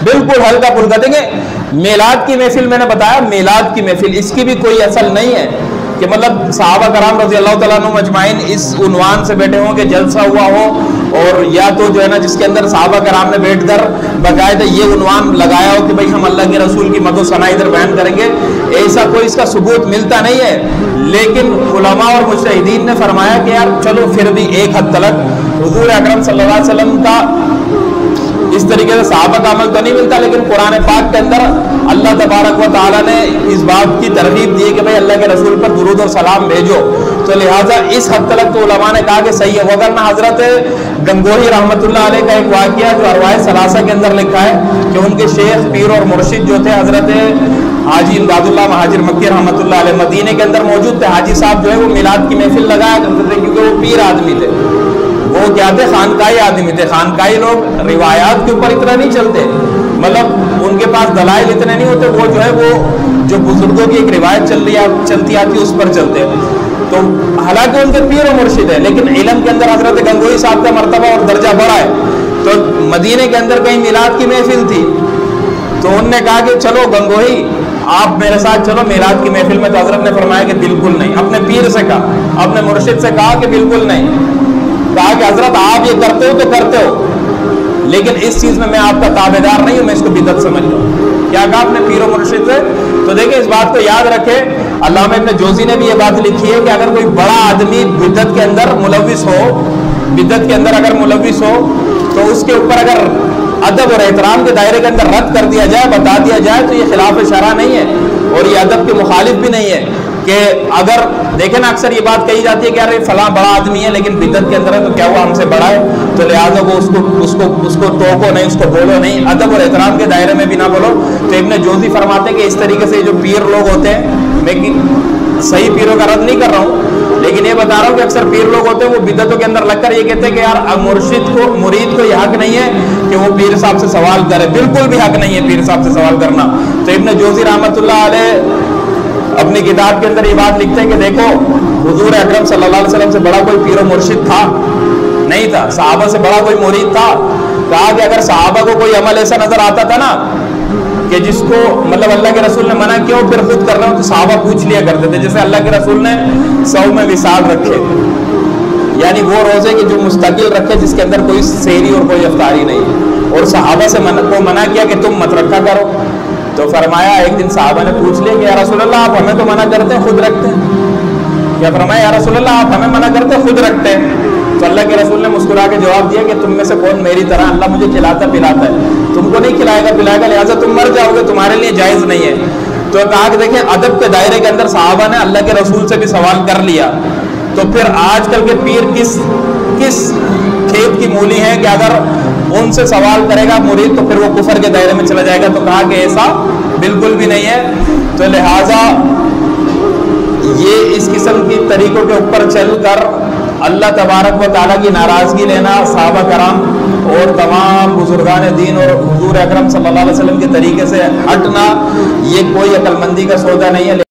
بالکل ہلکا پھلکا. دیکھیں میلاد کی محفل میں نے بتایا، میلاد کی محفل اس کی بھی کوئی اصل نہیں ہے کہ مطلب صحابہ کرام رضی اللہ تعالیٰ عنہم اجمعین اس عنوان سے بیٹھے ہوں کہ جلسہ ہوا ہو، اور یا تو جو ہے نا جس کے اندر صحابہ کرام نے بیٹھ کر باقاعدہ یہ عنوان لگایا ہو کہ بھئی ہم اللہ کے رسول کی مدح و ثنا ادھر بیان کریں گے. ایسا کوئی اس کا ثبوت ملتا نہیں ہے. لیکن علماء اور مجتہدین نے فرمایا کہ یار چلو پھر بھی ایک حد تک حضور اکرم صلی اللہ علیہ وسلم کا اس طریقے سے صحابہ کا عمل تو نہیں ملتا، لیکن قرآن پاک کے اندر اللہ تبارک و تعالیٰ نے اس بات کی ترغیب دی کہ بھئی اللہ کے رسول پر درود اور سلام بھیجو. تو لہٰذا اس حد تک تو علماء نے کہا کہ صحیح ہے. وغیرہ حضرت گنگوہی رحمۃ اللہ علیہ کا ایک واقعہ جو ارواح ثلاثہ کے اندر لکھا ہے کہ ان کے شیخ پیر اور مرشد جو تھے حضرت حاجی امداد اللہ مہاجر مکی رحمۃ اللہ علیہ مدینے کے اندر موجود تھے. حاجی صاحب جو ہے وہ میلاد کی محفل لگایا کرتے تھے کیونکہ وہ پیر آدمی تھے، وہ کیا تھے خانقاہی آدمی تھے. خانقاہی لوگ روایات کے اوپر اتنا نہیں چلتے، مطلب ان کے پاس دلائل اتنے نہیں ہوتے، وہ جو ہے وہ جو بزرگوں کی ایک روایت چلتی آتی اس پر چلتے. تو حالانکہ ان کے پیر و مرشد ہے، لیکن علم کے اندر حضرت گنگوہی صاحب کا مرتبہ اور درجہ بڑا ہے. تو مدینے کے اندر کہیں میلاد کی محفل تھی تو انہوں نے کہا کہ چلو گنگوہی آپ میرے ساتھ چلو میلاد کی محفل میں. تو حضرت نے فرمایا کہ بالکل نہیں. اپنے پیر سے کہا، اپنے مرشد سے کہا کہ بالکل نہیں. کہا کہ حضرت آپ یہ کرتے ہو تو کرتے ہو، لیکن اس چیز میں آپ کا تابع دار نہیں ہوں، میں اس کو بدعت سمجھ لوں. کیا کہا اپنے پیر و مرشد سے؟ تو دیکھیں اس بات کو یاد رکھے، علامہ ابن جوزی نے بھی یہ بات لکھی ہے کہ اگر کوئی بڑا آدمی بدعت کے اندر ملوث ہو، بدعت کے اندر اگر ملوث ہو تو اس کے اوپر اگر ادب اور احترام کے دائرے کے اندر رد کر دیا جائے، بتا دیا جائے، تو یہ خلاف شرع نہیں ہے اور یہ ادب کے مخالف بھی نہیں ہے. کہ اگر دیکھیں نا اکثر یہ بات کہی جاتی ہے کہ یار فلاں بڑا آدمی ہے لیکن بدعت کے اندر ہے تو کیا وہ ہم سے بڑا ہے، تو لہٰذا وہ اس کو ٹوکو نہیں، اس کو بولو نہیں، ادب اور احترام کے دائرے میں بھی نہ بولو. تو ابن جوزی فرماتے ہیں کہ اس طریقے سے جو پیر لوگ ہوتے ہیں، میں صحیح پیروں کا رد نہیں کر رہا ہوں لیکن یہ بتا رہا ہوں کہ اکثر پیر لوگ ہوتے ہیں وہ بدعتوں کے اندر لگ کر یہ کہتے ہیں کہ یار مرید کو یہ حق نہیں ہے کہ وہ پیر صاحب سے سوال کرے. بالکل بھی حق نہیں ہے پیر صاحب سے سوال کرنا. تو ابن جوزی رحمۃ اللہ علیہ اپنی کتاب کے اندر یہ بات لکھتے ہیں کہ دیکھو حضور اکرم صلی اللہ علیہ وسلم سے بڑا کوئی پیر و مرشد تھا نہیں تھا، صحابہ سے بڑا کوئی مرید تھا. کہا کہ اگر صحابہ کو کوئی عمل ایسا نظر آتا تھا نا کہ جس کو مطلب اللہ کے رسول نے منع کیا پھر خود کر رہا ہوں، تو صحابہ پوچھ لیا کرتے تھے. جیسے اللہ کے رسول نے 100 میں وصال رکھے، یعنی وہ روزے کی جو مستقل رکھے جس کے اندر کوئی سحری اور کوئی افطاری نہیں، اور صحابہ سے منع کیا کہ تم مت رکھا کرو. تو فرمایا ایک دن صحابہ نے پوچھ لیا کہ یا رسول اللہ آپ ہمیں تو منع کرتے ہیں خود رکھتے ہیں. کیا فرمایا یا رسول اللہ آپ ہمیں منع کرتے ہیں خود رکھتے ہیں. تو اللہ کے رسول نے مسکرا کے جواب دیا کہ تم میں سے کون میری طرح اللہ مجھے کھلاتا پلاتا ہے، تم کو نہیں کھلائے گا پلائے گا، لہٰذا تم مر جاؤ گے، تمہارے لیے جائز نہیں ہے. تو کہا کہ دیکھیں ادب کے دائرے کے اندر صحابہ نے اللہ کے رسول سے بھی سوال کر لیا. تو پھر آج کل کے پیر کس کھیت کی مولی ہیں کہ اگر ان سے سوال کرے گا مرید تو پھر وہ کفر کے دائرے میں چلا جائے گا. تو کہا کہ ایسا بالکل بھی نہیں ہے. تو لہٰذا یہ اس قسم کی طریقوں کے اوپر چل کر اللہ تبارک و تعالیٰ کی ناراضگی لینا، صحابہ کرام اور تمام بزرگان دین اور حضور اکرم صلی اللہ علیہ وسلم کے طریقے سے ہٹنا، یہ کوئی عقل مندی کا سودا نہیں ہے.